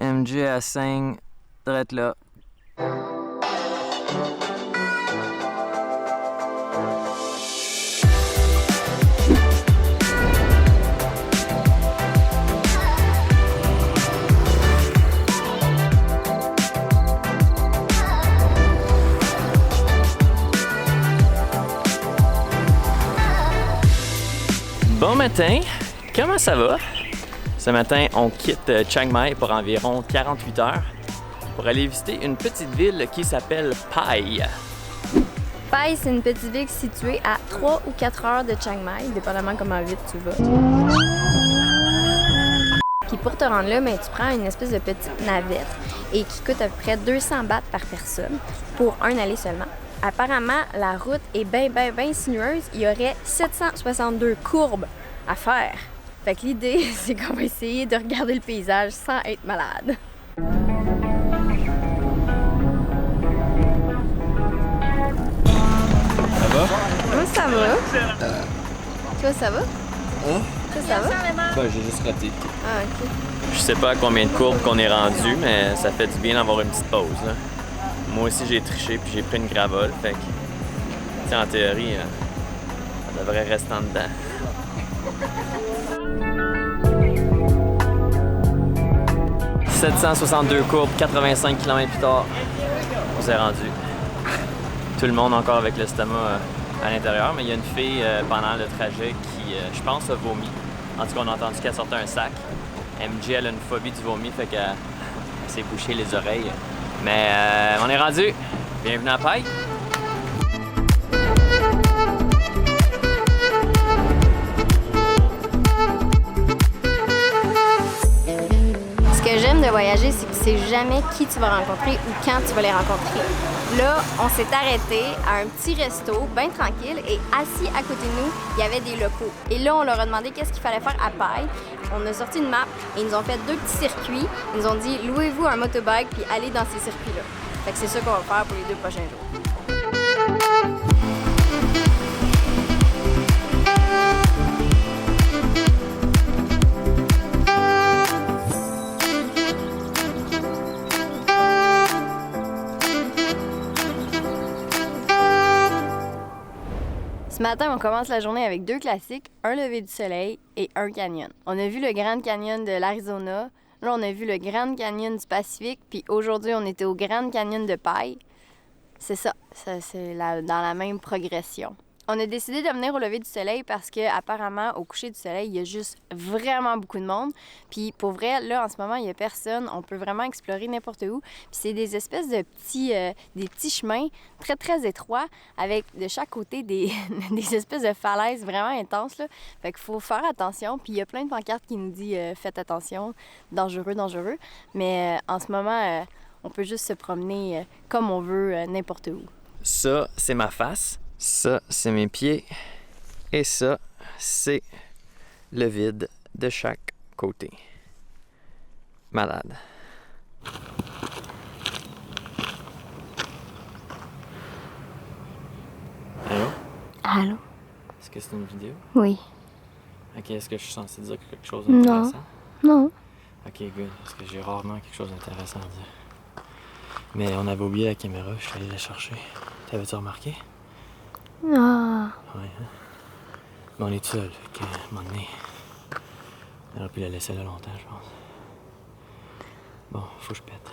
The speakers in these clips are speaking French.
MJ à saigne, drette là. Bon matin, comment ça va? Ce matin, on quitte Chiang Mai pour environ 48 heures pour aller visiter une petite ville qui s'appelle Pai. Pai, c'est une petite ville située à 3 ou 4 heures de Chiang Mai, dépendamment comment vite tu vas. Puis pour te rendre là, tu prends une espèce de petite navette et qui coûte à peu près 200 bahts par personne pour un aller seulement. Apparemment, la route est bien sinueuse. Il y aurait 762 courbes à faire. Fait que l'idée, c'est qu'on va essayer de regarder le paysage sans être malade. Ça va? Moi, ça va. Toi, ça va? Hein? Toi, ça va? Ben, j'ai juste raté. Ah, OK. Je sais pas à combien de courbes qu'on est rendu, mais ça fait du bien d'avoir une petite pause, là. Moi aussi, j'ai triché puis j'ai pris une gravole, fait que, en théorie, ça devrait rester en dedans. « 762 courbes, 85 km plus tard, on s'est rendu. Tout le monde encore avec l'estomac à l'intérieur, mais il y a une fille pendant le trajet qui, je pense, a vomi. En tout cas, on a entendu qu'elle sortait un sac. MJ, elle a une phobie du vomi, fait qu'elle s'est bouché les oreilles. Mais on est rendu. Bienvenue à Pai. Ce que j'aime de voyager, c'est que tu sais jamais qui tu vas rencontrer ou quand tu vas les rencontrer. Là, on s'est arrêté à un petit resto, bien tranquille, et assis à côté de nous, il y avait des locaux. Et là, on leur a demandé qu'est-ce qu'il fallait faire à Pai. On a sorti une map et ils nous ont fait 2 petits circuits. Ils nous ont dit, louez-vous un motobike puis allez dans ces circuits-là. Fait que c'est ça qu'on va faire pour les 2 prochains jours. Ce matin, on commence la journée avec 2 classiques, un lever du soleil et un canyon. On a vu le Grand Canyon de l'Arizona, là on a vu le Grand Canyon du Pacifique, puis aujourd'hui on était au Grand Canyon de Pai. C'est ça c'est dans la même progression. On a décidé de venir au lever du soleil parce que apparemment au coucher du soleil, il y a juste vraiment beaucoup de monde. Puis pour vrai, là en ce moment, il y a personne. On peut vraiment explorer n'importe où. Puis c'est des espèces de petits chemins très étroits avec de chaque côté des espèces de falaises vraiment intenses là. Fait qu'il faut faire attention. Puis il y a plein de pancartes qui nous disent faites attention, dangereux. Mais en ce moment, on peut juste se promener comme on veut n'importe où. Ça, c'est ma face. Ça, c'est mes pieds. Et ça, c'est le vide de chaque côté. Malade. Allô? Allô? Est-ce que c'est une vidéo? Oui. Ok, est-ce que je suis censé dire quelque chose d'intéressant? Non. Ok, good. Parce que j'ai rarement quelque chose d'intéressant à dire. Mais on avait oublié la caméra, je suis allé la chercher. T'avais-tu remarqué? Ah. Ouais, hein? Mais on est seul, fait qu'à un moment donné, on aurait pu la laisser là longtemps, je pense. Bon, faut que je pète.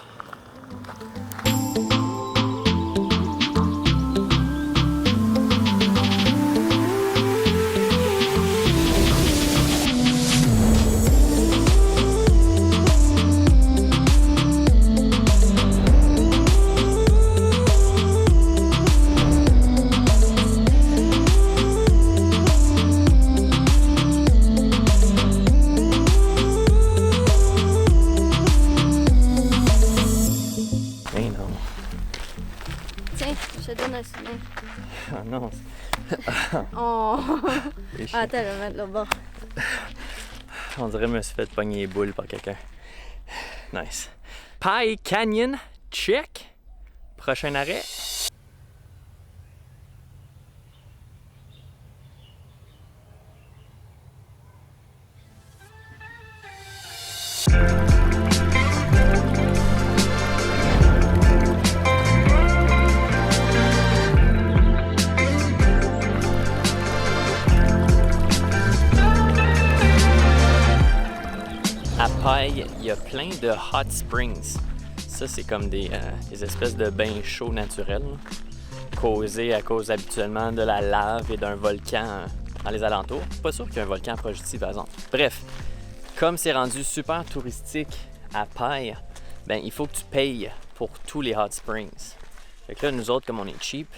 Je te donne un souvenir. Ah non. Oh! Attends, je vais mettre là bas. On dirait que je me suis fait pogner les boules par quelqu'un. Nice. Pai Canyon, check. Prochain arrêt. plein de hot springs. Ça, c'est comme des espèces de bains chauds naturels, là, causés à cause habituellement de la lave et d'un volcan dans les alentours. Pas sûr qu'il y a un volcan proche d'ici, par exemple. Bref, comme c'est rendu super touristique à Pai, ben il faut que tu payes pour tous les hot springs. Fait que là, nous autres, comme on est cheap,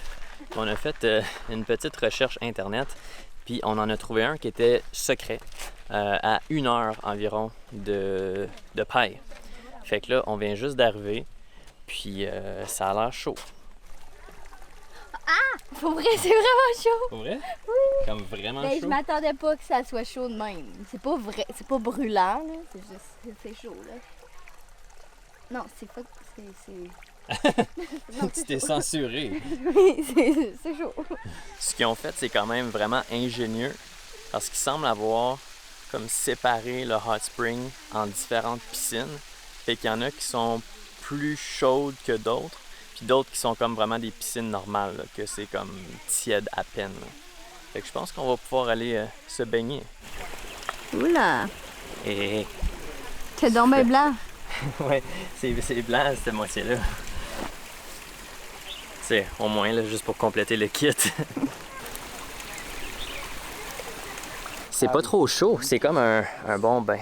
on a fait une petite recherche Internet, puis on en a trouvé un qui était secret, à 1 heure environ de Pai. Fait que là, on vient juste d'arriver, puis ça a l'air chaud. Ah! Pour vrai, c'est vraiment chaud! Pour vrai? Oui! Comme vraiment Ben, chaud? je m'attendais pas que ça soit chaud de même. C'est pas vrai, c'est pas brûlant, là. C'est juste, c'est chaud, là. Non, c'est pas... Non, Tu t'es censuré. Oui, c'est chaud. Ce qu'ils ont fait, c'est quand même vraiment ingénieux, parce qu'ils semblent avoir comme séparé le hot spring en différentes piscines. Fait qu'il y en a qui sont plus chaudes que d'autres, puis d'autres qui sont comme vraiment des piscines normales, là, que c'est comme tiède à peine, là. Fait que je pense qu'on va pouvoir aller se baigner. Oula! Et T'es donc bien blanc. ouais, c'est blanc cette moitié-là. C'est au moins là, juste pour compléter le kit. C'est pas trop chaud, c'est comme un bon bain.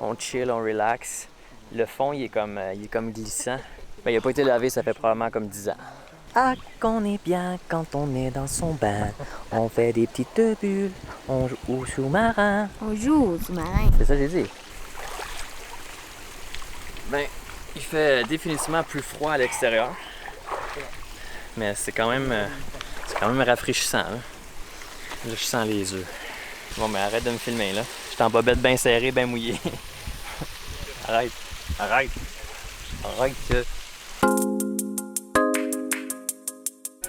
On chill, on relax. Le fond, il est comme glissant. Ben, il a pas été lavé, ça fait probablement comme 10 ans. Ah, qu'on est bien quand on est dans son bain. On fait des petites bulles, on joue au sous-marin. On joue au sous-marin. C'est ça que j'ai dit. Ben, il fait définitivement plus froid à l'extérieur. Mais c'est quand même rafraîchissant, là. Là, je sens les œufs. Bon, mais arrête de me filmer, là. Je suis en bobette bien serrée, bien mouillée. Arrête. Arrête. Arrête.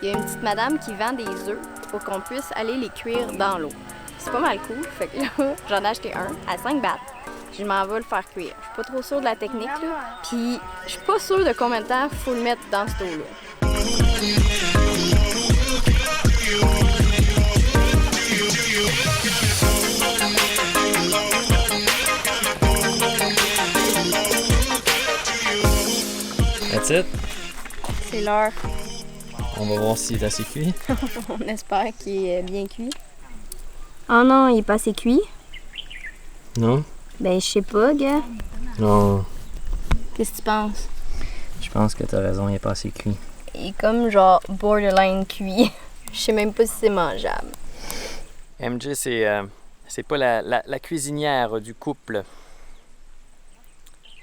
Il y a une petite madame qui vend des œufs pour qu'on puisse aller les cuire dans l'eau. C'est pas mal cool. Fait que là, j'en ai acheté un à 5 bahts. Je m'en vais le faire cuire. Je suis pas trop sûre de la technique, là. Puis, je suis pas sûre de combien de temps il faut le mettre dans cette eau-là. That's it. C'est l'heure. On va voir s'il est assez cuit. On espère qu'il est bien cuit. Oh non, il est pas assez cuit. Non? Ben, je sais pas, gars. Non. Qu'est-ce que tu penses? Je pense que t'as raison, il est pas assez cuit. Il est comme genre borderline cuit. Je sais même pas si c'est mangeable. MJ, c'est pas la cuisinière du couple.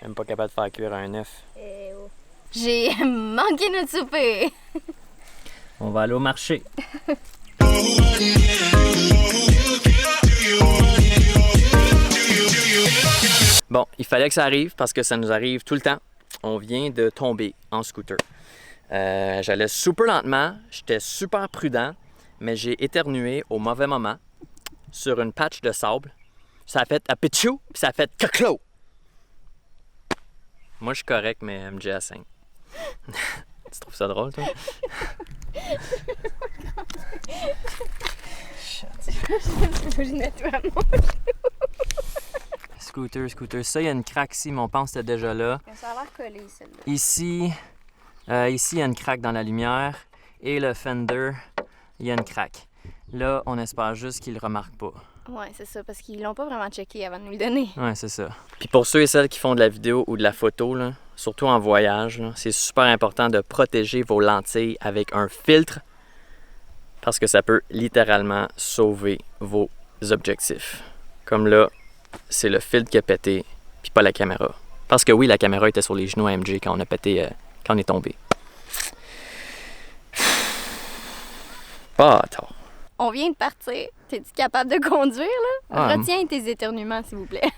Même pas capable de faire cuire un œuf. J'ai manqué notre souper. On va aller au marché. Bon, il fallait que ça arrive parce que ça nous arrive tout le temps. On vient de tomber en scooter. J'allais super lentement, j'étais super prudent, mais j'ai éternué au mauvais moment sur une patch de sable. Ça a fait « apitchou » puis ça a fait « caclo ». Moi, je suis correct, mais MJ a 5. Tu trouves ça drôle, toi? Je nettoie mon Scooter. Ça, il y a une craque ici, mais on pense que c'était déjà là. Ça a l'air collé, celle-là. Ici, il y a une craque dans la lumière. Et le fender, il y a une craque. Là, on espère juste qu'ils le remarquent pas. Ouais, c'est ça, parce qu'ils l'ont pas vraiment checké avant de nous le donner. Ouais, c'est ça. Puis pour ceux et celles qui font de la vidéo ou de la photo, là, surtout en voyage, là, c'est super important de protéger vos lentilles avec un filtre parce que ça peut littéralement sauver vos objectifs. Comme là, c'est le filtre qui a pété, puis pas la caméra. Parce que oui, la caméra était sur les genoux à MJ quand on a pété, quand on est tombé. Pas tard. On vient de partir. T'es-tu capable de conduire, là? Ah, Retiens tes éternuements, s'il vous plaît.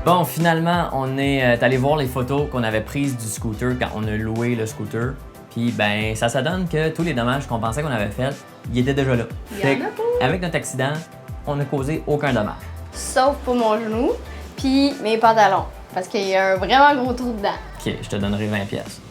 Bon, finalement, on est allé voir les photos qu'on avait prises du scooter quand on a loué le scooter. Puis, ben, ça donne que tous les dommages qu'on pensait qu'on avait faits, ils étaient déjà là. Fait avec notre accident, on n'a causé aucun dommage. Sauf pour mon genou, puis mes pantalons. Parce qu'il y a un vraiment gros trou dedans. OK, je te donnerai 20 pièces.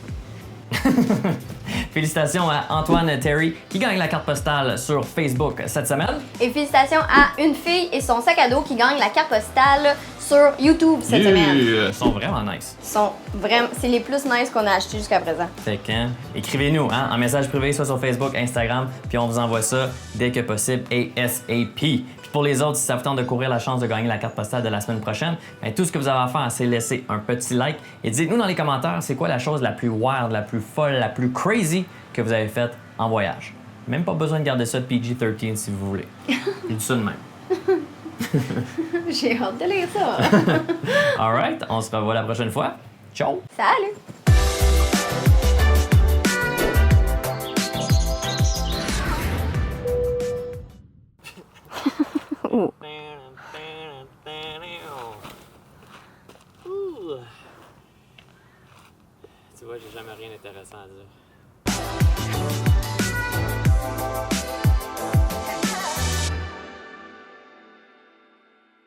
Félicitations à Antoine Terry qui gagne la carte postale sur Facebook cette semaine. Et félicitations à une fille et son sac à dos qui gagne la carte postale sur YouTube cette semaine. Ils sont vraiment nice. C'est les plus nice qu'on a achetés jusqu'à présent. Fait que, écrivez-nous en message privé, soit sur Facebook, Instagram, puis on vous envoie ça dès que possible, ASAP. Puis pour les autres, si ça vous tente de courir la chance de gagner la carte postale de la semaine prochaine, bien, tout ce que vous avez à faire, c'est laisser un petit like et dites-nous dans les commentaires c'est quoi la chose la plus wild, la plus folle, la plus crazy que vous avez faite en voyage. Même pas besoin de garder ça de PG-13 si vous voulez. Je dis ça de même. J'ai hâte de lire ça. Alright, on se revoit la prochaine fois. Ciao! Salut! Tu vois, j'ai jamais rien d'intéressant à dire.